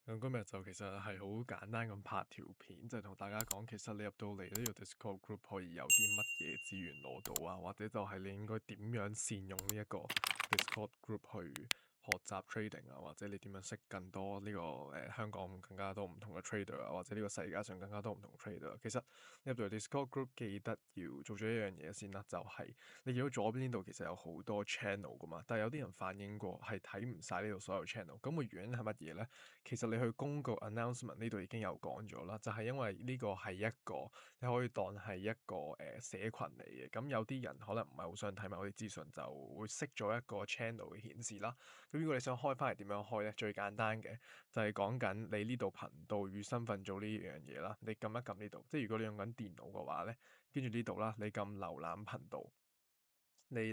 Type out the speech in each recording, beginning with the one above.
咁今日就其實係好簡單咁拍條片，就係同大家講，其實你入到嚟呢個 Discord group 可以有啲乜嘢資源攞到啊，或者就係你應該點樣善用呢一個 Discord group 去學習 trading 啊，或者你點樣識更多呢個香港更加多唔同嘅 trader 啊，或者呢個世界上更加多唔同 trader 啊。其實入到 Discord group 記得要做咗一樣嘢先啦，就係你見到左邊呢度其實有好多 channel 噶嘛，但係有啲人反映過係睇唔晒呢度所有 channel，咁個原因係乜嘢咧？其實你去公告 announcement 呢度已經有講咗啦，就係因為呢個係一個你可以當係一個社群嚟嘅，咁有啲人可能唔係好想睇埋我啲資訊，就會熄咗一個 channel 嘅顯示啦。咁如果你想開翻嚟點樣開咧？最簡單嘅就係講緊你呢度頻道與身份做呢樣嘢啦。你撳一撳呢度，即係如果你用緊電腦嘅話咧，跟住呢度啦，你撳瀏覽頻道。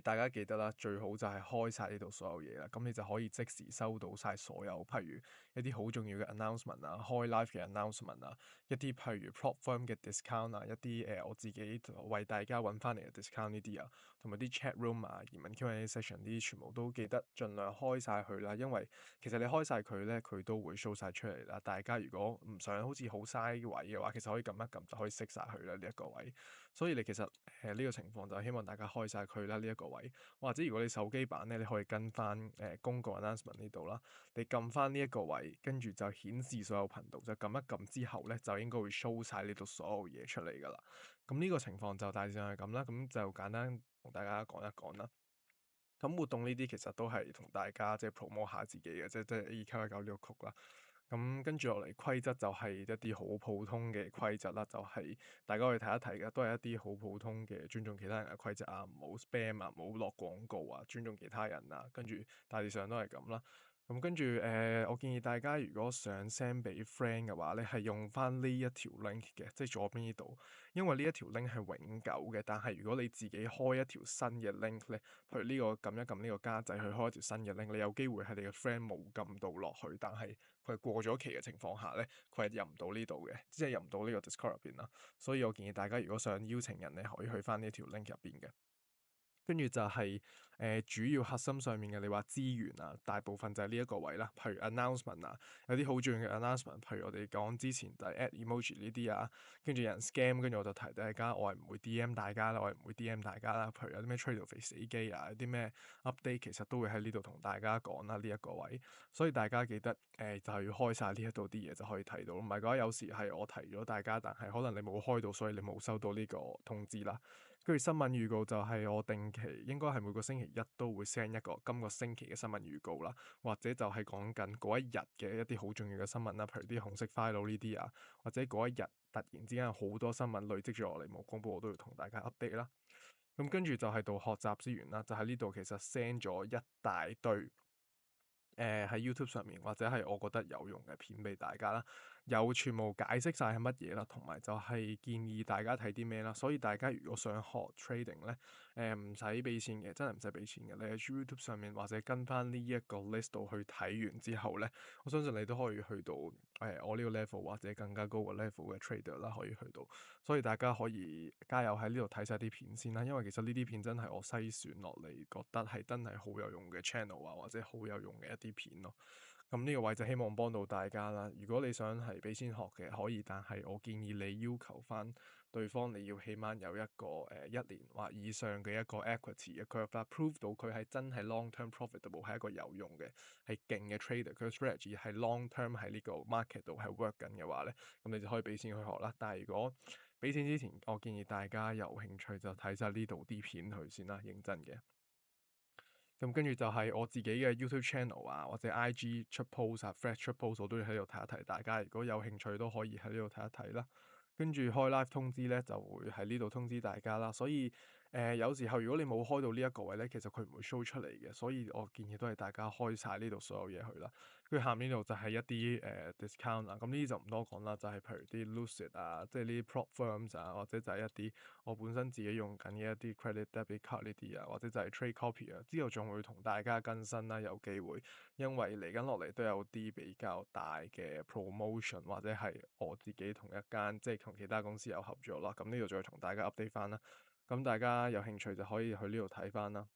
大家記得啦，最好就係開晒呢度所有嘢啦，咁你就可以即時收到晒所有，譬如一啲好重要嘅 announcement 啊，開 live 嘅 announcement 啊，一啲譬如 prop firm 嘅 discount 啊，一啲我自己為大家揾翻嚟嘅 discount 呢啲啊，同埋啲 chat room 啊、移民 Q&A session 呢啲全部都記得盡量開晒佢啦，因為其實你開晒佢咧，佢都會 show 晒出嚟啦。大家如果唔想好似好嘥位嘅話，其實可以撳一撳就可以熄晒佢啦呢一個位。所以你其實呢個情況就希望大家開晒佢啦呢一個位，或者如果你手機版咧，你可以跟翻公告 announcement 呢度啦，你撳翻呢一個位，跟住就顯示所有頻道，就撳一撳之後咧，就應該會 show 晒呢度所有嘢出嚟噶啦。咁呢個情況就大致上係咁啦，咁就簡單同大家講一講啦。咁活動呢啲其實都係同大家即係 promote 下自己嘅，即係 A919呢個曲啦。咁跟住落嚟規則就係一啲好普通嘅規則啦，就係大家可以睇一睇嘅，都係一啲好普通嘅尊重其他人嘅規則啊，唔好 spam 啊，唔好落廣告啊，尊重其他人啊，跟住大致上都係咁啦。咁跟住我建議大家如果想 send 俾 friend 嘅話咧，係用翻呢一條 link 嘅，即係左邊呢度，因為呢一條 link 係永久嘅。但係如果你自己開一條新嘅 link 咧，譬如呢個撳一撳呢個加仔去開一條新嘅 link，你有機會係你嘅 friend 冇撳到落去，但係佢係過咗期嘅情況下咧，佢係入唔到呢度嘅，即係入唔到呢個 Discord 入邊啦。所以我建議大家如果想邀請人咧，可以去翻呢條 link 入邊嘅。跟住就係主要核心上面嘅，你話資源啊，大部分就係呢一個位啦。譬如 announcement 啊，有啲好重要嘅 announcement，譬如我哋講之前就係 add emoji 呢啲啊，跟住有人 scam，跟住我就提大家，我係唔會 DM 大家啦，我係唔會 DM 大家啦。譬如有啲咩 trade 肥死機啊，有啲咩 update，其實都會喺呢度同大家講啦，呢一個位。所以大家記得就係要開晒呢一度啲嘢就可以睇到。唔係嘅話，有時係我提咗大家，但係可能你冇開到，所以你冇收到呢個通知啦。跟住新聞預告就係我定期應該係每個星期一都會 send 一個今個星期嘅新聞預告啦，或者就係講緊嗰一日嘅一啲好重要嘅新聞啦，譬如啲紅色 file 呢啲啊，或者嗰一日突然之間有好多新聞累積咗落嚟冇公佈，我都要同大家 update 啦。咁跟住就係到學習資源啦，就喺呢度其實 send 咗一大堆。喺 YouTube 上面或者係我覺得有用嘅片俾大家啦，有全部解釋晒係乜嘢啦，同埋就係建議大家睇啲咩啦。所以大家如果想學 trading 咧，唔使俾錢嘅，真係唔使俾錢嘅。你喺 YouTube 上面或者跟翻呢一個 list 度去睇完之後咧，我相信你都可以去到我呢個 level 或者更加高嘅 level 嘅 trader 啦，可以去到。所以大家可以加油喺呢度睇晒啲片先啦，因為其實呢啲片真係我篩選落嚟，覺得係真係好有用嘅 channel 啊，或者好有用嘅一啲片咯。咁呢個位就希望幫到大家啦。如果你想係俾錢學嘅可以，但係我建議你要求翻對方你要起碼有一個一年或以上嘅一個 equity 嘅 curve 啦，prove 到佢係真係 long term profitable，係一個有用嘅係勁嘅 trader，佢嘅 strategy 係 long term 喺呢個 market 度係 work 緊嘅話咧，咁你就可以俾錢去學啦。但係如果俾錢之前，我建議大家有興趣就睇晒呢度啲片去先啦，認真嘅。咁跟住就係我自己嘅 YouTube channel 啊，或者 IG 出 post 啊，Fresh 出 post 我都要喺度睇一睇，大家如果有興趣都可以喺呢度睇一睇啦。跟住開 live 通知咧，就會喺呢度通知大家啦。所以有時候如果你冇開到呢一個位咧，其實佢唔會 show 出嚟嘅。所以我建議都係大家開晒呢度所有嘢去啦。跟住下面呢度就係一啲discount 啦，咁呢啲就唔多講啦，就係譬如啲 Lucid 啊，即係呢啲 prop firms 啊，或者就係一啲我本身自己用緊嘅一啲 credit debit card 呢啲啊，或者就係 trade copy 啊，之後仲會同大家更新啦，有機會，因為嚟緊落嚟都有啲比較大嘅 promotion，或者係我自己同一間即係同其他公司有合作啦，咁呢度再同大家 update 翻啦，咁大家有興趣就可以去呢度睇翻啦。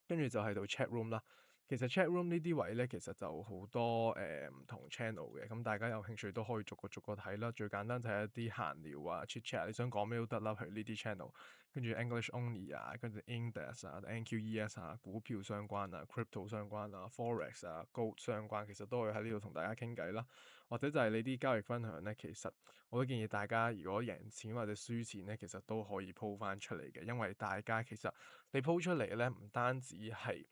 跟住就係到 chat room 啦。其實 chat room 呢啲位咧，其實就好多唔同 channel 嘅，咁大家有興趣都可以逐個逐個睇啦。最簡單就係一啲閒聊啊、chit chat，你想講咩都得啦。譬如呢啲 channel，跟住 English only 啊，跟住 index 啊、NQES 啊、股票相關啊、crypto 相關啊、forex 啊、gold 相關，其實都可以喺呢度同大家傾偈啦。或者就係你啲交易分享咧，其實我都建議大家如果贏錢或者輸錢咧，其實都可以 po 翻出嚟嘅，因為大家其實你 po 出嚟咧，唔單止係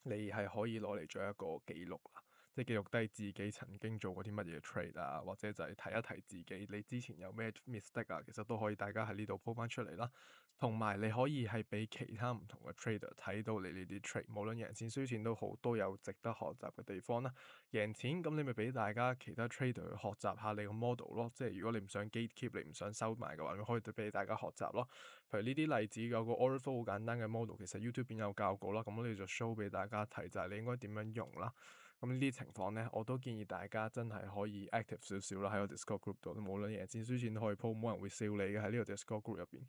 你係可以攞嚟做一個記錄啦，即係記錄低自己曾經做過啲乜嘢 trade 啊，或者就係提一提自己你之前有咩 mistake 啊，其實都可以大家喺呢度 po 翻出嚟啦。同埋你可以係俾其他唔同嘅 trader 睇到你呢啲 trade，無論贏錢輸錢都好，都有值得學習嘅地方啦。贏錢咁你咪俾大家其他 trader 去學習下你個 model 咯，即係如果你唔想 gatekeep，你唔想收埋嘅話，你可以俾大家學習咯。譬如呢啲例子有個 order flow 好簡單嘅 model，其實 YouTube 邊有教過啦，咁我哋就 show 俾大家睇，就係你應該點樣用啦。咁呢啲情況咧，我都建議大家真係可以 active 少少啦，喺個 Discord group 度，無論贏錢輸錢都可以 po，冇人會笑你嘅喺呢個 Discord group 入邊。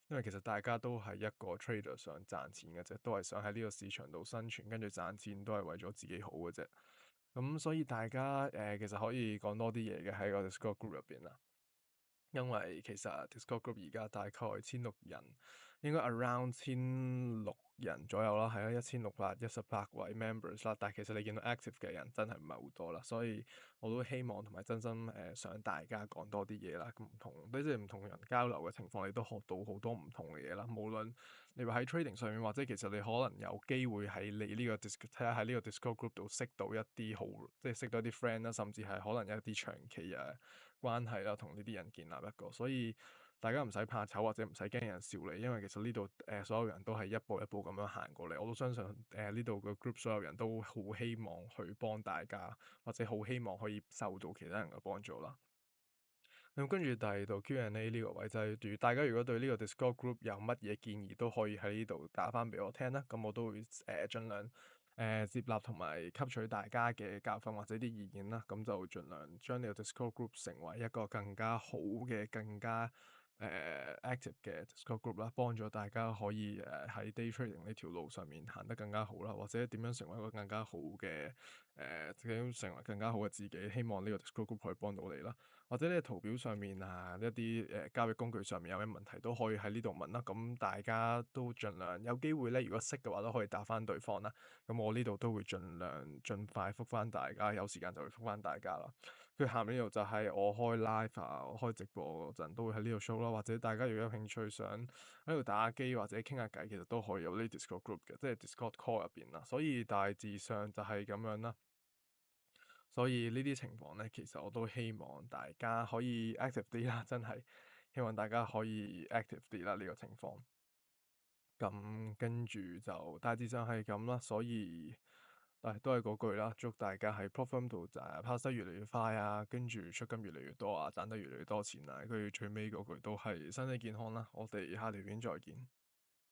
因為其實大家都係一個 trader 想賺錢嘅啫，都係想喺呢個市場度生存，跟住賺錢都係為咗自己好嘅啫。咁所以大家其實可以講多啲嘢嘅喺個 Discord group 入邊啦。因為其實 Discord group 而家大概1600人，應該 around 1600人左右啦，係啦1618位 members 啦。但係其實你見到 active 嘅人真係唔係好多啦，所以我都希望同埋真心想大家講多啲嘢啦。咁唔同即係唔同人交流嘅情況，你都學到好多唔同嘅嘢啦。無論你話喺 trading 上面，或者其實你可能有機會喺你呢個 睇下喺呢個 Discord group 度識到一啲好，即係識到一啲 friend 啦，甚至係可能一啲長期關係啦，同呢啲人建立一個，所以大家唔使怕醜或者唔使驚人笑你，因為其實呢度所有人都係一步一步咁樣行過嚟，我都相信呢度嘅 group 所有人都好希望去幫大家，或者好希望可以受到其他人嘅幫助啦。咁跟住第二度 Q&A 呢個位就係、大家如果對呢個 Discord group 有乜嘢建議都可以喺呢度打翻俾我聽啦，咁我都會盡量接納同埋吸取大家嘅教訓或者啲意見啦，咁就盡量將呢個 Discord group 成為一個更加好嘅、更加active 嘅 Discord group 啦，幫助大家可以喺day trading 呢條路上面行得更加好啦，或者點樣成為一個更加好嘅點樣成為更加好嘅自己，希望呢個 Discord group 可以幫到你啦。或者你圖表上面啊，一啲交易工具上面有咩問題都可以喺呢度問啦。咁大家都盡量有機會咧，如果識嘅話都可以答翻對方啦。咁我呢度都會盡量盡快覆翻大家，有時間就會覆翻大家啦。佢下面呢度就係我開 live 啊，我開直播嗰陣都會喺呢度 show 啦。或者大家如果有興趣想喺度打機或者傾下偈，其實都可以有呢 Discord group 嘅，即係 Discord call 入邊啦。所以大致上就係咁樣啦。所以呢啲情況咧，其實我都希望大家可以 active 啲啦，真係希望大家可以 active 啲啦，呢個情況。咁跟住就大致上係咁啦，所以都係嗰句啦，祝大家喺 platform 度就跑得越嚟越快啊，跟住出金越嚟越多啊，賺得越嚟越多錢啊，跟住最尾嗰句都係身體健康啦。我哋下條片再見。